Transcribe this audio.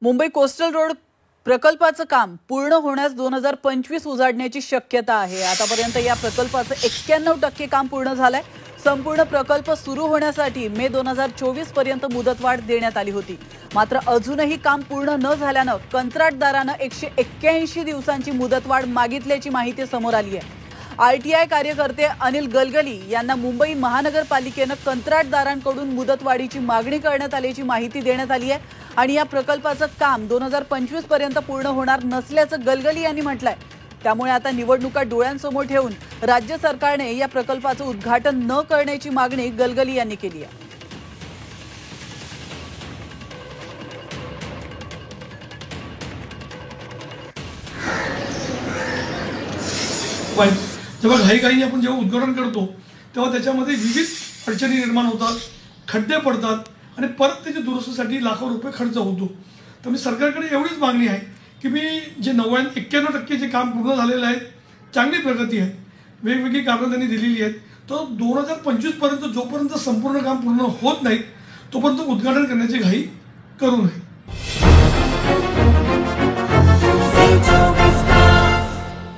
Mumbai coastal road प्रकल्पाचं काम पूर्ण होण्यास 2025 उजाडण्याची शक्यता आहे। आतापर्यंत या प्रकल्पाचं 91% काम पूर्ण झालंय। संपूर्ण प्रकल्प सुरू होण्यासाठी मे 2024 पर्यंत मुदतवाढ देण्यात आली होती। मात्र अजूनही काम पूर्ण न झाल्यानं कंत्राटदारानं 181 दिवसांची मुदतवाढ मागितल्याची माहिती समोर आली आहे। आरटीआय कार्यकर्ते अनिल गलगली यांना मुंबई महानगरपालिकेनं कंत्राटदारांकडून मुदतवाढीची मागणी करण्यात आल्याची माहिती देण्यात आली आहे आणि या प्रकल्पाचं काम 2025 पर्यंत पूर्ण होणार नसल्याचं गलगली यांनी म्हटलंय। त्यामुळे आता निवडणुका डोळ्यांसमोर ठेवून राज्य सरकारने या प्रकल्पाचं उद्घाटन न करण्याची मागणी गलगली यांनी केली आहे। जेव्हा घाईघाईने आपण जेव्हा उद्घाटन करतो तेव्हा त्याच्यामध्ये विविध अडचणी निर्माण होतात, खड्डे पडतात आणि परत त्याच्या दुरुस्तीसाठी लाखो रुपये खर्च होतो। तर मी सरकारकडे एवढीच मागणी आहे की मी जे 91% जे काम पूर्ण झालेलं आहे, चांगली प्रगती आहे, वेगवेगळी कारणं त्यांनी दिलेली आहेत, तो 2025 पर्यंत जोपर्यंत संपूर्ण काम पूर्ण होत नाही तोपर्यंत उद्घाटन करण्याची घाई करू नये।